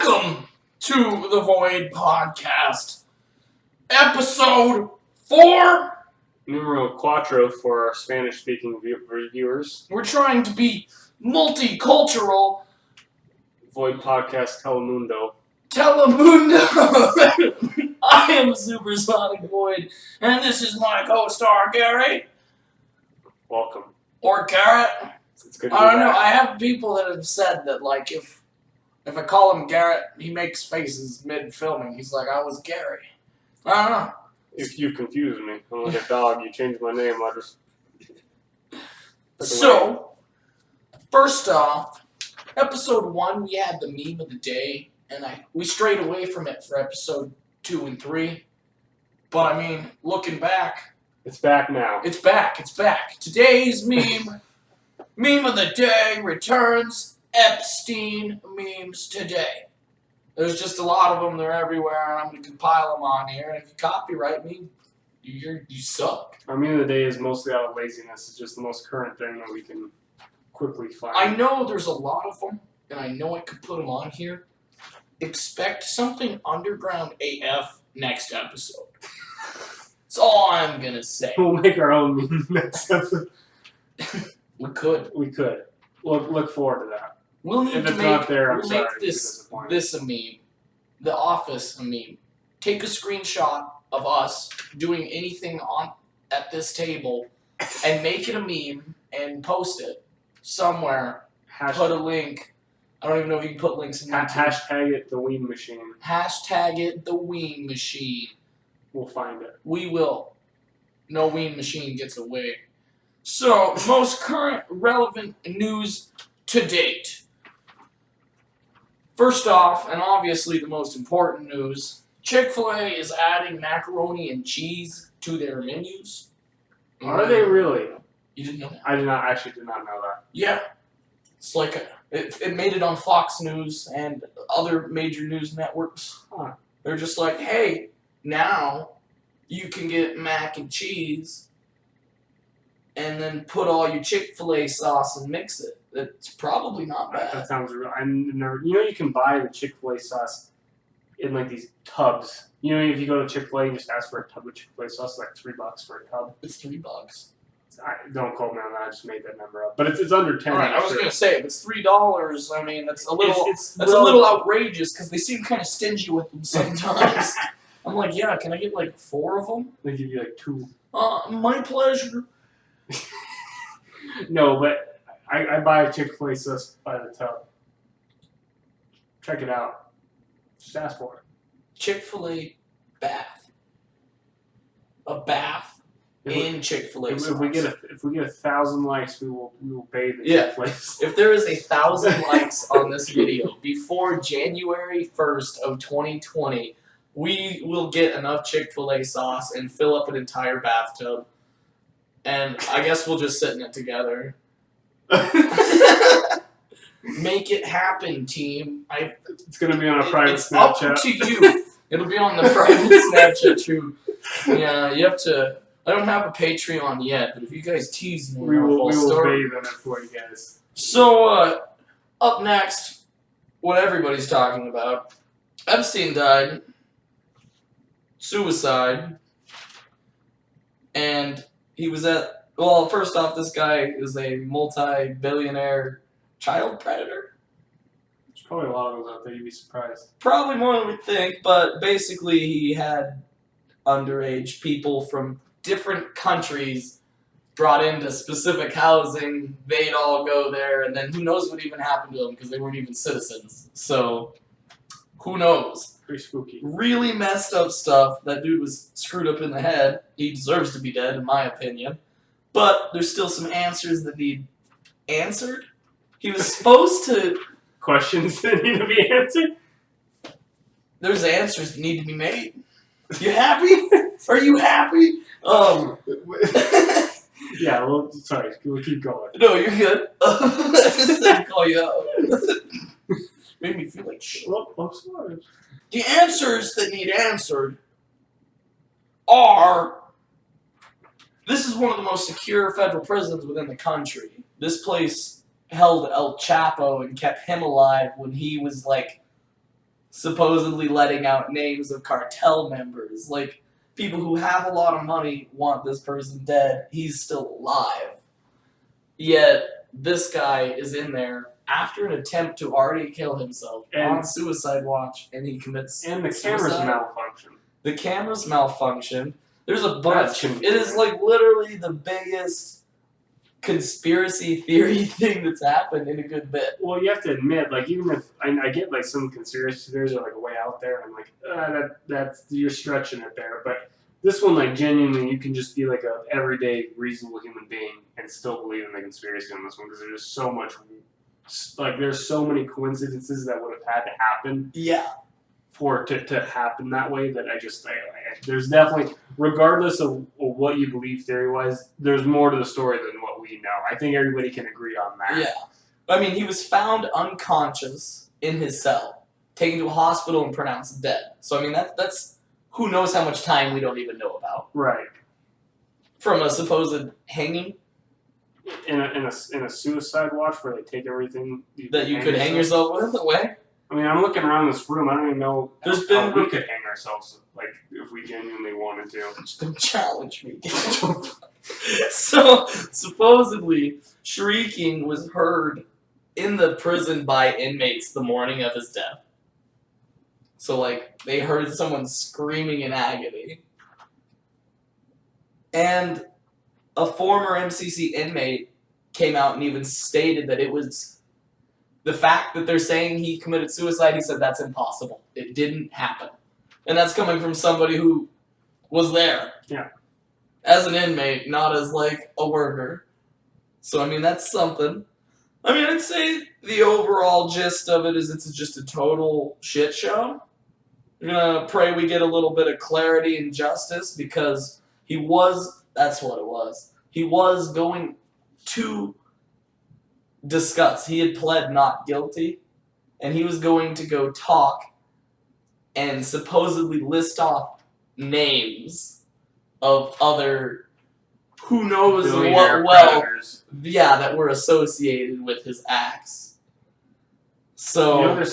Welcome to the Void Podcast, episode 4. Numero cuatro for our Spanish-speaking viewers. We're trying to be multicultural. Void Podcast Telemundo. Telemundo. I am SUPERSONICVOID, and this is my co-star, Gary. Welcome. Or Garrett. It's good to be I don't know. back. I have people that have said that, like, if I call him Garrett, he makes faces mid-filming. He's like, I was Gary. I don't know. If you confuse me, I'm like a dog. You change my name, I just... So, first off, episode 1, we had the meme of the day, and we strayed away from it for episode 2 and 3. But, I mean, looking back... It's back now. It's back. Today's meme of the day returns Epstein memes today. There's just a lot of them. They're everywhere, and I'm going to compile them on here. And if you copyright me, you suck. Our meme of the day is mostly out of laziness. It's just the most current thing that we can quickly find. I know there's a lot of them, and I know I could put them on here. Expect something underground AF next episode. That's all I'm going to say. We'll make our own meme next episode. We could. Look forward to that. We'll need If to it's make, not there, I'm we'll sorry. make this a meme. The Office a meme. Take a screenshot of us doing anything at this table and make it a meme and post it somewhere. Put a link. I don't even know if you can put links in YouTube. Hashtag it the Ween Machine. Hashtag it the Ween Machine. We'll find it. We will. No Ween Machine gets away. So, most current relevant news to date. First off, and obviously the most important news, Chick-fil-A is adding macaroni and cheese to their menus. Are they really? You didn't know that? I did not know that. Yeah. It's like, it made it on Fox News and other major news networks. Huh. They're just like, hey, now you can get mac and cheese and then put all your Chick-fil-A sauce and mix it. It's probably not bad. That sounds real. I never. You know, you can buy the Chick-fil-A sauce in like these tubs. You know, if you go to Chick-fil-A and just ask for a tub of Chick-fil-A sauce, it's like $3 for a tub. It's $3. Don't quote me on that. I just made that number up. But it's under 10. All right, I was gonna say if it's $3, I mean that's a little It's that's a little outrageous because they seem kind of stingy with them sometimes. I'm like, yeah, can I get like 4 of them? They give you like 2. My pleasure. No, but I buy Chick-fil-A sauce by the tub. Check it out. Just ask for it. Chick-fil-A bath. A bath in Chick-fil-A If sauce. we get 1,000 likes, we will bathe in Yeah. Chick-fil-A sauce. If there is 1,000 likes on this video before January 1st of 2020, we will get enough Chick-fil-A sauce and fill up an entire bathtub. And I guess we'll just sit in it together. Make it happen, team. It's gonna be on a private it's Snapchat. up to you. It'll be on the private Snapchat too. Yeah, you have to. I don't have a Patreon yet, but if you guys tease me, We will story. bathe in it for you guys. So, up next, what everybody's talking about. Epstein died. Suicide. And he was well, first off, this guy is a multi-billionaire child predator. There's probably a lot of those out there. You'd be surprised. Probably more than we think, but basically he had underage people from different countries brought into specific housing. They'd all go there, and then who knows what even happened to them because they weren't even citizens. So, who knows? Pretty spooky. Really messed up stuff. That dude was screwed up in the head. He deserves to be dead, in my opinion. But there's still some answers that need answered. He was supposed to... Questions that need to be answered? There's answers that need to be made. You happy? Are you happy? Yeah, well, sorry. We'll keep going. No, you're good. I just didn't call you out. Made me feel like shit. Well, I'm sorry. The answers that need answered are... This is one of the most secure federal prisons within the country. This place held El Chapo and kept him alive when he was like supposedly letting out names of cartel members. Like, people who have a lot of money want this person dead. He's still alive. Yet, this guy is in there after an attempt to already kill himself on suicide watch, and he commits And the suicide. cameras malfunction. The cameras malfunction. There's a bunch. That's It is like literally the biggest conspiracy theory thing that's happened in a good bit. Well, you have to admit, like, even if I get like some conspiracy theories are like way out there, I'm like, that's you're stretching it there. But this one, like, genuinely, you can just be like a everyday reasonable human being and still believe in the conspiracy on this one because there's just so much, like, there's so many coincidences that would have had to happen. Yeah. For it to happen that way, that there's definitely, regardless of what you believe theory-wise, there's more to the story than what we know. I think everybody can agree on that. Yeah. I mean, he was found unconscious in his cell, taken to a hospital and pronounced dead. So, I mean, that's who knows how much time we don't even know about. Right. From a supposed hanging. In a suicide watch where they take everything that you could hang yourself with away? I mean, I'm looking around this room. I don't even know how we could hang ourselves, like, if we genuinely wanted to. Just don't challenge me. So, supposedly, shrieking was heard in the prison by inmates the morning of his death. So, like, they heard someone screaming in agony. And a former MCC inmate came out and even stated that it was the fact that they're saying he committed suicide. He said that's impossible. It didn't happen. And that's coming from somebody who was there. Yeah. As an inmate, not as, like, a worker. So, I mean, that's something. I mean, I'd say the overall gist of it is it's just a total shit show. I'm gonna pray we get a little bit of clarity and justice because that's what it was. He was going to discuss. He had pled not guilty, and he was going to go talk and supposedly list off names of other who knows what wealth, that were associated with his acts. So, you know,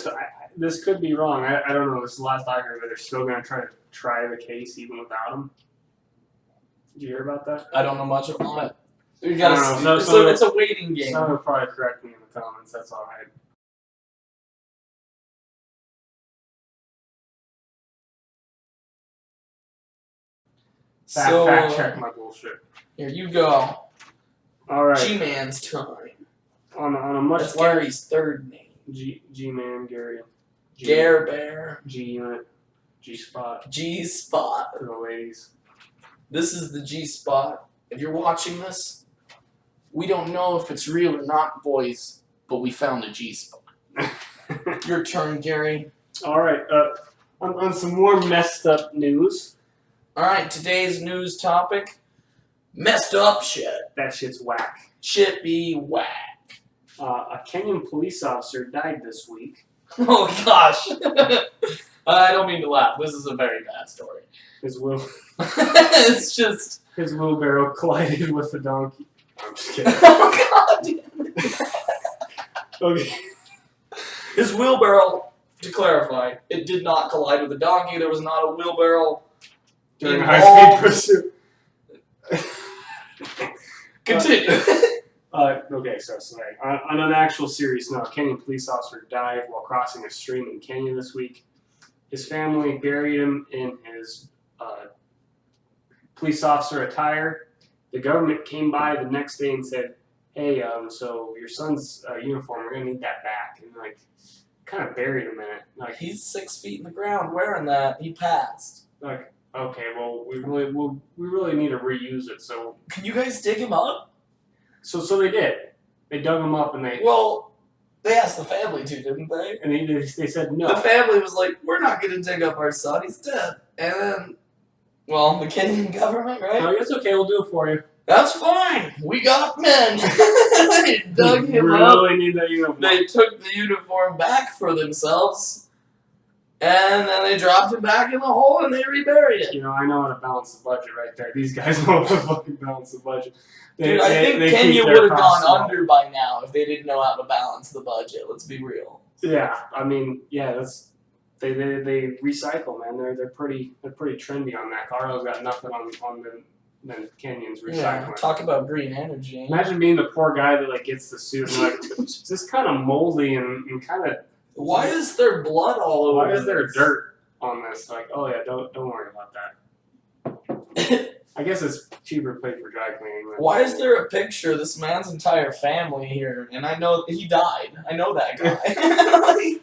this could be wrong. I don't know. This is the last I heard, but they're still going to try the case even without him. Did you hear about that? I don't know much about it. It's a waiting game. Someone will probably correct me in the comments. That's all right. Fact check my bullshit. Here you go. All right. G-Man's time. On a much That's Gary's third name. G-Man, Gary. Gare Bear. G-Unit. G-Spot. G-Spot. For the ladies. This is the G-Spot. If you're watching this, we don't know if it's real or not, boys, but we found the G-Spot. Your turn, Gary. All right. On some more messed up news. All right, today's news topic, messed up shit. That shit's whack. Shit be whack. A Kenyan police officer died this week. Oh, gosh. I don't mean to laugh. This is a very bad story. It's just... His wheelbarrow collided with a donkey. I'm just kidding. Oh, God. Okay. His wheelbarrow, to clarify, it did not collide with a donkey. There was not a wheelbarrow during a high-speed pursuit. Continue. Okay, so sorry. On an actual serious note, a Kenyan police officer died while crossing a stream in Kenya this week. His family buried him in his police officer attire. The government came by the next day and said, "Hey, so your son's uniform, we're gonna need that back." And like, kind of buried him in it. Like, he's 6 feet in the ground wearing that. He passed. Like, okay, well, we really need to reuse it. So can you guys dig him up? So they did. They dug him up and they. Well, they asked the family to, didn't they? And they said no. The family was like, "We're not going to dig up our son. He's dead." And then, well, the Kenyan government, right? Oh, it's okay. We'll do it for you. That's fine. We got men. They dug him up. Really need that uniform. They took the uniform back for themselves, and then they dropped it back in the hole and they reburied it. You know, I know how to balance the budget right there. These guys know how to fucking balance the budget. Dude, I think Kenya would have gone under by now if they didn't know how to balance the budget. Let's be real. Yeah, I mean, yeah, that's they recycle, man. They're pretty trendy on that. Colorado's got nothing on the canyons recycling. Yeah, talk about green energy. Imagine being the poor guy that like gets the suit and like it's just kind of moldy and kind of. Why is there blood all over? Why is there this? dirt on this? Like, oh yeah, don't worry about that. I guess it's cheaper to pay for dry cleaning. Why is there a picture of this man's entire family here? And I know he died. I know that guy. Like,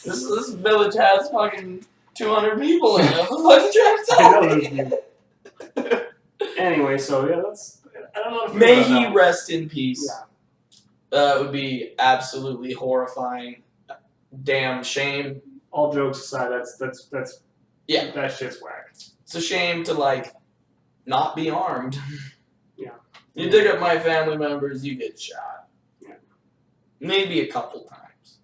this village has fucking 200 people in it. What are you trying to tell me? Anyway, so yeah, that's. I don't know. If May he rest in peace. Yeah. That would be absolutely horrifying. Damn shame. All jokes aside, that's Yeah. That shit's whack. It's a shame to like not be armed. Yeah. You dig up my family members, you get shot. Yeah. Maybe a couple times.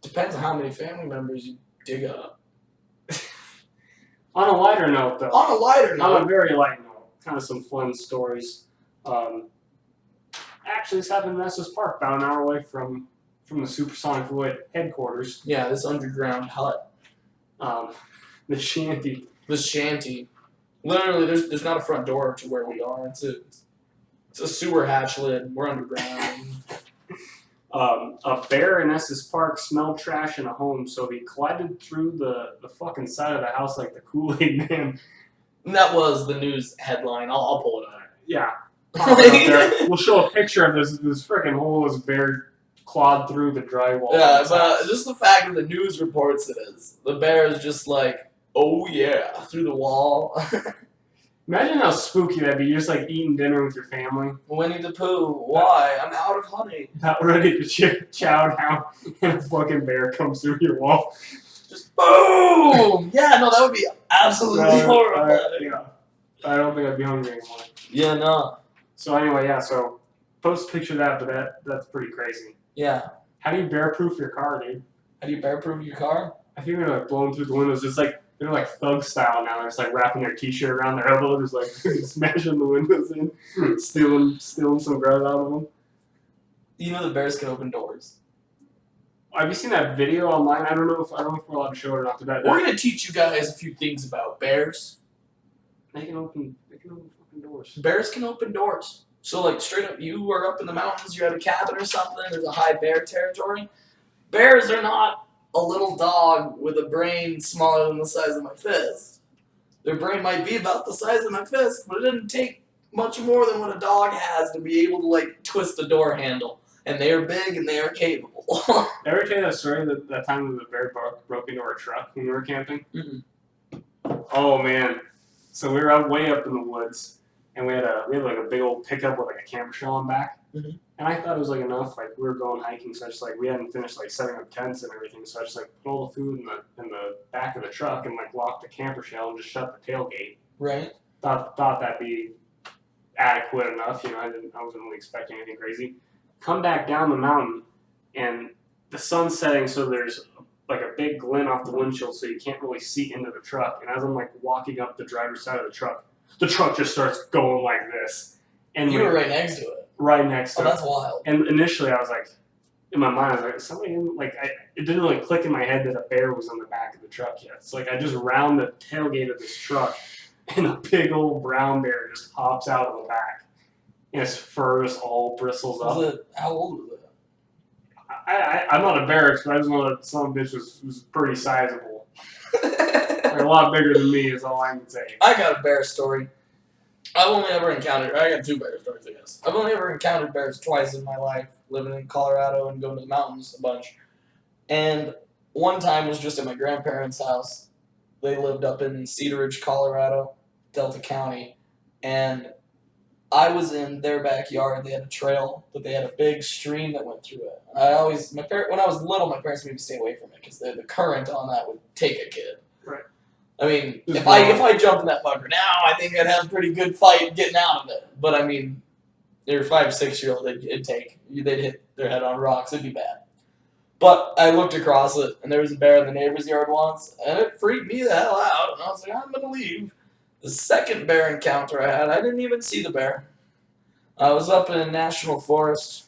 Depends on how many family members you dig up. On a lighter note, though. On a lighter On a note. very light note, kind of some fun stories. Actually, this happened in Estes Park, about an hour away from the Supersonic Void headquarters. Yeah, this underground hut. The shanty. This shanty. Literally, there's not a front door to where we are. It's a sewer hatch lid. We're underground. A bear in Estes Park smelled trash in a home, so he collided through the fucking side of the house like the Kool-Aid Man. And that was the news headline. I'll pull it up. Yeah. Pop it up there. We'll show a picture of this freaking hole this bear clawed through the drywall. Yeah, but just the fact that the news reports it is. The bear is just like, oh yeah, through the wall. Imagine how spooky that'd be. You're just like eating dinner with your family. Winnie the Pooh, why? I'm out of honey. Not ready to chow down, and a fucking bear comes through your wall. Just boom! Yeah, no, that would be absolutely horrible. Yeah. I don't think I'd be hungry anymore. Yeah, no. So anyway, yeah, so post a picture of that, but that's pretty crazy. Yeah. How do you bear-proof your car, dude? How do you bear-proof your car? I think they're like blowing through the windows. It's like they're like thug style now. They're just like wrapping their t-shirt around their elbow, just like smashing the windows in, stealing some grout out of them. You know the bears can open doors. Have you seen that video online? I don't know if we're allowed to show it or not. But We're gonna teach you guys a few things about bears. They can open fucking doors. Bears can open doors. So like straight up, you are up in the mountains, you're at a cabin or something, there's a high bear territory. Bears are not a little dog with a brain smaller than the size of my fist. Their brain might be about the size of my fist, but it doesn't take much more than what a dog has to be able to like twist a door handle. And they are big and they are capable. Ever tell you that story that time that the bear broke into our truck when we were camping? Mm-mm. Oh man! So we were way up in the woods, and we had like a big old pickup with like a camper shell on back. Mhm. And I thought it was like enough. Like we were going hiking, so I just like we hadn't finished like setting up tents and everything. So I just like put all the food in the back of the truck and like locked the camper shell and just shut the tailgate. Right? Thought that'd be adequate enough. You know, I wasn't really expecting anything crazy. Come back down the mountain, and the sun's setting, so there's like a big glint off the windshield, so you can't really see into the truck. And as I'm like walking up the driver's side of the truck just starts going like this. And You were right next to it. right next to Oh, it. that's wild. And initially, I was like, in my mind, I was like, somebody in, like, it didn't really click in my head that a bear was on the back of the truck yet. It's like I just round the tailgate of this truck, and a big old brown bear just hops out of the back. And his fur just all bristles up. How old was it? I'm not a bear expert. I just know that some bitch was pretty sizable. Like, a lot bigger than me is all I can say. I got a bear story. I got two bear stories, I guess. I've only ever encountered bears twice in my life, living in Colorado and going to the mountains a bunch. And one time was just at my grandparents' house. They lived up in Cedar Ridge, Colorado, Delta County. And I was in their backyard. They had a trail, but they had a big stream that went through it. When I was little, my parents made me stay away from it because the current on that would take a kid. Right. I mean, if I jumped in that fucker now, I think I'd have a pretty good fight getting out of it. But I mean, they're 5 or 6 year old. They'd hit their head on rocks. It'd be bad. But I looked across it, and there was a bear in the neighbor's yard once, and it freaked me the hell out. And I was like, I'm gonna leave. The second bear encounter I had, I didn't even see the bear. I was up in a national forest,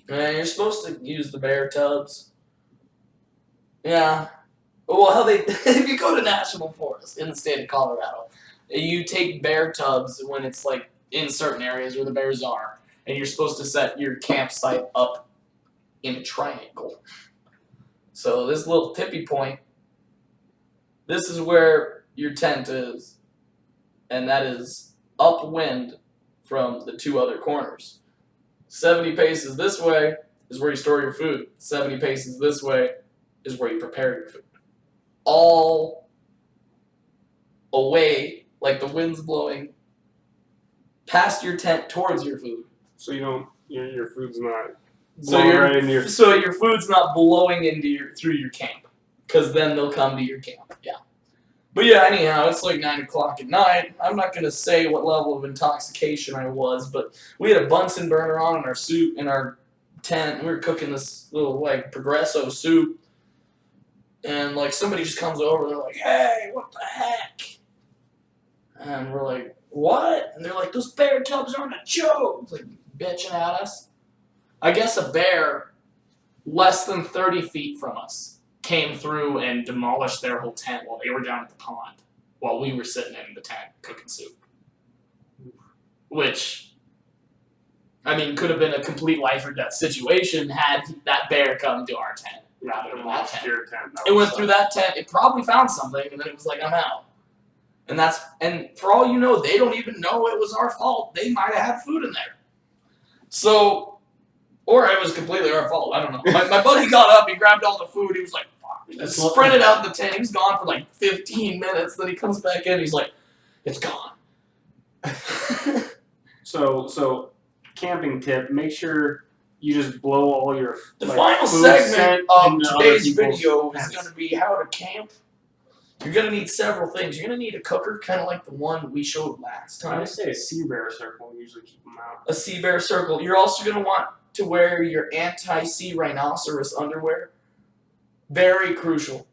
and you're supposed to use the bear tubs. Yeah. Well, how they if you go to national forest in the state of Colorado, you take bear tubs when it's like in certain areas where the bears are, and you're supposed to set your campsite up in a triangle. So this little tippy point, this is where your tent is, and that is upwind from the two other corners. 70 paces this way is where you store your food. 70 paces this way is where you prepare your food. All away, like the wind's blowing past your tent towards your food. So you don't your food's not So blowing right into your so your food's not blowing into through your camp, because then they'll come to your camp. Yeah. But yeah, anyhow, it's like 9 o'clock at night. I'm not gonna say what level of intoxication I was, but we had a Bunsen burner on in our soup in our tent. And we were cooking this little like Progresso soup, and like somebody just comes over. They're like, "Hey, what the heck?" And we're like, "What?" And they're like, "Those bear tubs aren't a joke." Like bitching at us. I guess a bear less than 30 feet from us came through and demolished their whole tent while they were down at the pond, while we were sitting in the tent cooking soup. Which, I mean, could have been a complete life or death situation had that bear come to our tent rather than that tent. Your tent. It went through that tent, it probably found something, and then it was like, I'm out. And for all you know, they don't even know it was our fault. They might have had food in there. So, or it was completely our fault. I don't know. My buddy got up, he grabbed all the food, he was like, fuck. He sprinted out the tent. He was gone for like 15 minutes. Then he comes back in, he's like, it's gone. So camping tip, make sure you just blow all your The like, final food segment scent of into today's other people's video is tents. going to be how to camp. You're going to need several things. You're going to need a cooker, kind of like the one we showed last I time. would say a sea bear circle. Usually keep them out. A sea bear circle. You're also going to want to wear your anti-sea rhinoceros underwear. Very crucial.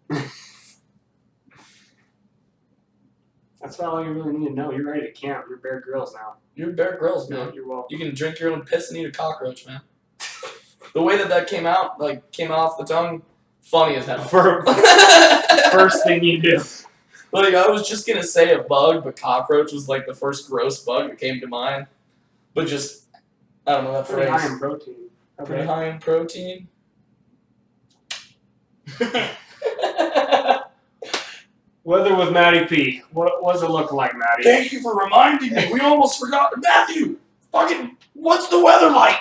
That's all you really need to know. You're ready to camp. You're Bear Grylls now. You're Bear Grylls, man. You're welcome. You can drink your own piss and eat a cockroach, man. The way that came out, like, came off the tongue, funny as hell. First thing you do. Like, I was just gonna say a bug, but cockroach was like the first gross bug that came to mind. But just, I don't know that Pretty phrase. high in protein. Pretty high in protein. Weather with Matty P. What does it look like, Matty? Thank you for reminding me. We almost forgot. Matthew, fucking, what's the weather like?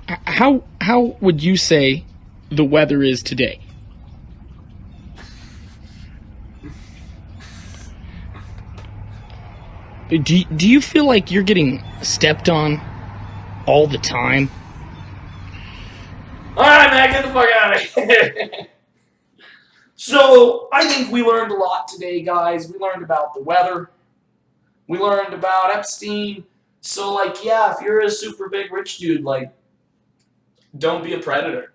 How would you say the weather is today? Do you feel like you're getting stepped on all the time? Alright, man, get the fuck out of here. So, I think we learned a lot today, guys. We learned about the weather. We learned about Epstein. So, like, yeah, if you're a super big rich dude, like, don't be a predator.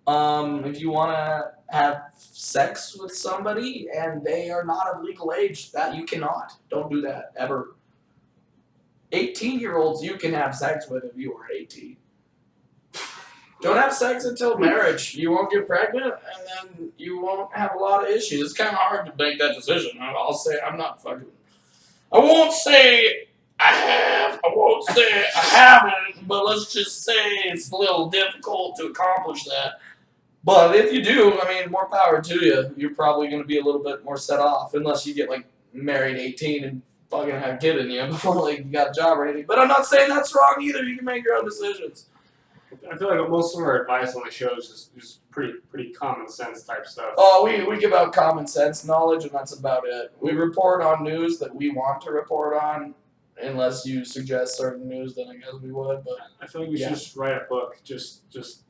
If you want to have sex with somebody and they are not of legal age, that you cannot. Don't do that, ever. 18-year-olds you can have sex with if you are 18. Don't have sex until marriage. You won't get pregnant, and then you won't have a lot of issues. It's kind of hard to make that decision. I'll say I'm not fucking... I won't say I have. I won't say I haven't, but let's just say it's a little difficult to accomplish that. But if you do, I mean, more power to you. You're probably going to be a little bit more set off, unless you get, like, married 18 and fucking have a kid in you before, like, you got a job or anything. But I'm not saying that's wrong either. You can make your own decisions. I feel like most of our advice on the show is just pretty common sense type stuff. Oh, we give out common sense knowledge, and that's about it. We report on news that we want to report on, unless you suggest certain news, then I guess we would. But I feel like we should just write a book, just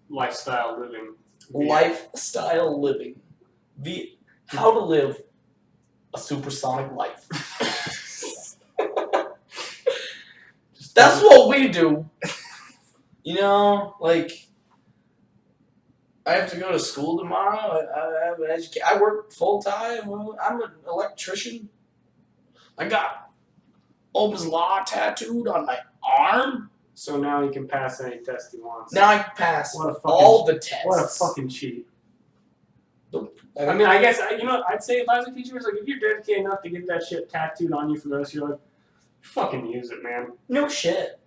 lifestyle living. Lifestyle living. How to live a supersonic life. That's what we do. You know, like, I have to go to school tomorrow. I have an education. I work full time. I'm an electrician. I got Ohm's Law tattooed on my arm. So now he can pass any test he wants. Now I can pass What a fucking all the tests. What a fucking cheat. I I mean, I guess, you know, I'd say if I was a teacher, it's like, if you're dedicated enough to get that shit tattooed on you for the rest of your life, fucking use it, man. No shit.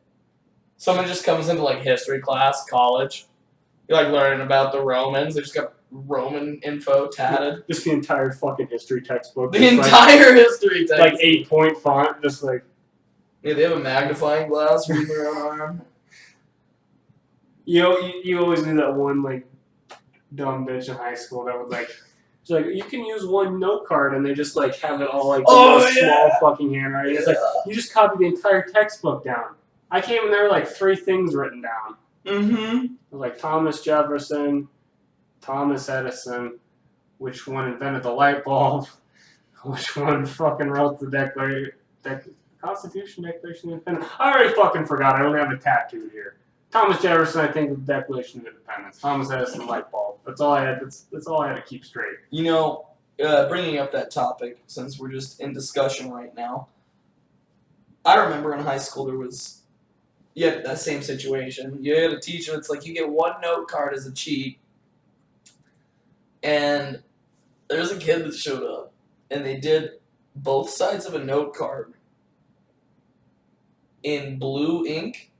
Someone just comes into like history class, college. You're like learning about the Romans. They just got Roman info tatted. Just the entire fucking history textbook. The entire history text. Like 8-point font, just like. Yeah, they have a magnifying glass for their arm. You know, you always knew that one like dumb bitch in high school that would like. It's like, you can use one note card, and they just like have it all like small fucking handwriting. It's like you just copy the entire textbook down. I came and there were like 3 things written down. Mm-hmm. It was like Thomas Jefferson, Thomas Edison, which one invented the light bulb, which one fucking wrote the Constitution, Declaration of Independence. I already fucking forgot. I only have a tattoo here. Thomas Jefferson, I think, the Declaration of Independence. Thomas Edison, light bulb. That's all I had. That's all I had to keep straight. You know, bringing up that topic, since we're just in discussion right now, I remember in high school there was, that same situation. You had a teacher that's like, you get one note card as a cheat, and there's a kid that showed up, and they did both sides of a note card in blue ink,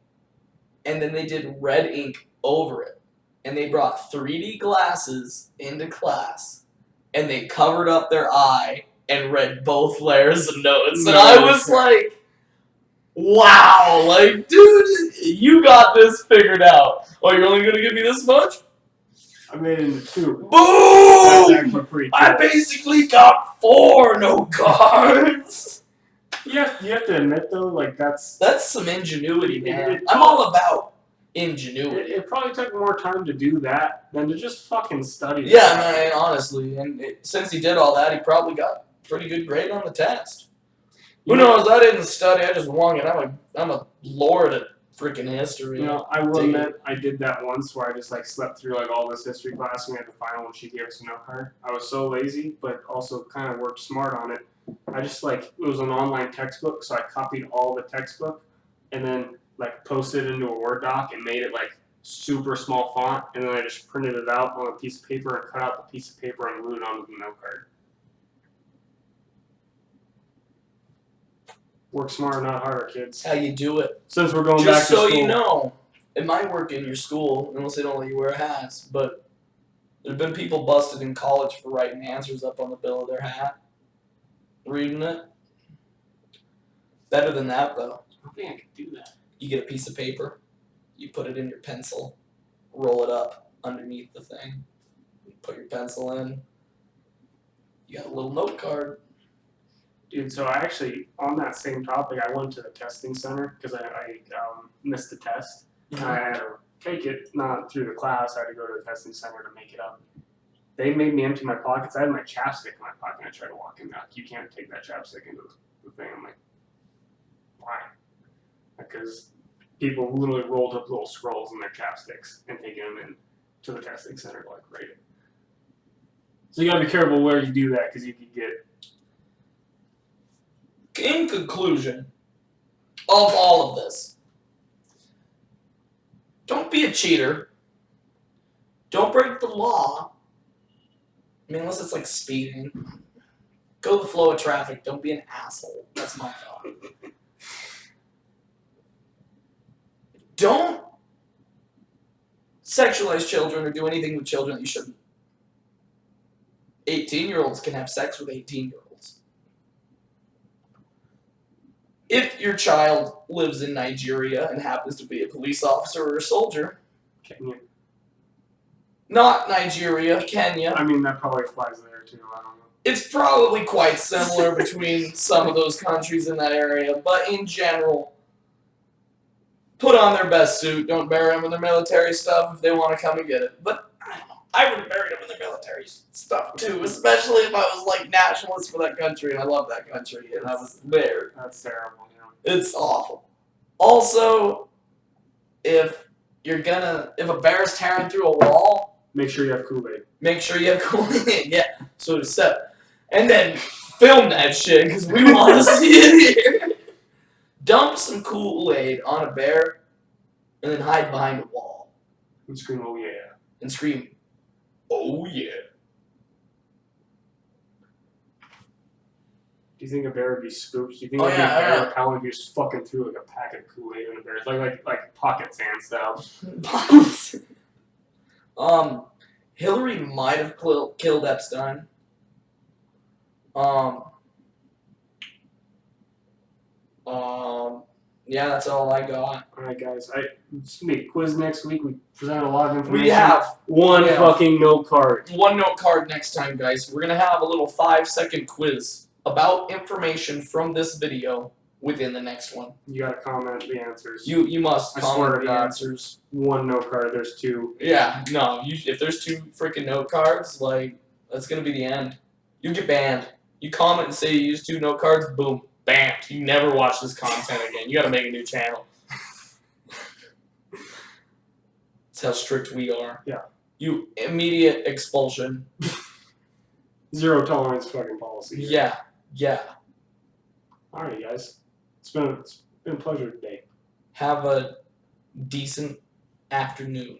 and then they did red ink over it. And they brought 3D glasses into class, and they covered up their eye and read both layers of notes. And I was like, wow, like, dude, you got this figured out. Oh, you're only going to give me this much? I made it into 2. Boom! That's actually pretty cool. I basically got 4 note cards. You have to admit, though, like, that's some ingenuity, man. I'm all about ingenuity. It probably took more time to do that than to just fucking study. Yeah, man, honestly. And since he did all that, he probably got a pretty good grade on the test. Who knows? I didn't study. I just won it. I'm a lord at freaking history. You know, I will admit, I did that once where I just like slept through like all this history class and we had the final and she gave us a note card. I was so lazy, but also kind of worked smart on it. I just like, it was an online textbook, so I copied all the textbook and then like posted it into a Word doc and made it like super small font, and then I just printed it out on a piece of paper and cut out the piece of paper and glued it onto the note card. Work smarter, not harder, kids. How you do it. Since we're going Just back to so school. you know, it might work in your school, unless they don't let you wear hats, but there's been people busted in college for writing answers up on the bill of their hat. Reading it. Better than that, though. I don't think I could do that. You get a piece of paper, you put it in your pencil, roll it up underneath the thing, put your pencil in, you got a little note card. Dude, so I actually, on that same topic, I went to the testing center because I missed the test. And I had to take it, not through the class, I had to go to the testing center to make it up. They made me empty my pockets. I had my chapstick in my pocket, and I tried to walk in. Like, you can't take that chapstick into the thing. I'm like, why? Because people literally rolled up little scrolls in their chapsticks and taken them in to the testing center to like rate it. So you gotta be careful where you do that because you could get. In conclusion of all of this, don't be a cheater. Don't break the law. I mean, unless it's like speeding. Go with the flow of traffic. Don't be an asshole. That's my thought. Don't sexualize children or do anything with children that you shouldn't. 18-year-olds can have sex with 18-year-olds. If your child lives in Nigeria and happens to be a police officer or a soldier, Kenya. Not Nigeria, Kenya. I mean, that probably applies there too. I don't know. It's probably quite similar between some of those countries in that area, but in general, put on their best suit. Don't bury them in their military stuff if they want to come and get it. But I don't know. I would have buried them in their military stuff too, especially if I was like nationalist for that country and I love that country and I was there. That's terrible. You know? It's awful. Also, if a bear's tearing through a wall, make sure you have Kool-Aid. make sure you have Kool-Aid. Yeah, so to say. And then film that shit because we want to see it here. Dump some Kool-Aid on a bear and then hide behind a wall And scream, oh yeah. and scream, "Oh yeah!" Do you think a bear would be spooked? Do you think Oh, it'd be a yeah, bear yeah. repellent if you just fucking threw like a packet of Kool-Aid in a bear? Like pocket sand style. Hillary might have killed Epstein. Yeah, that's all I got. Alright guys, it's gonna be a quiz next week. We presented a lot of information. We have one yeah. fucking note card. one note card next time, guys. We're gonna have a little 5-second quiz about information from this video within the next one. You gotta comment the answers. You must I swear comment to the God. answers. One note card, there's two. Yeah, no. If there's 2 freaking note cards, like that's gonna be the end. You get banned. You comment and say you use 2 note cards, boom, banned. You never watch this content again. You gotta make a new channel. That's how strict we are. Yeah. You immediate expulsion. Zero tolerance fucking policy. Yeah. Alright guys. It's been a pleasure today. Have a decent afternoon.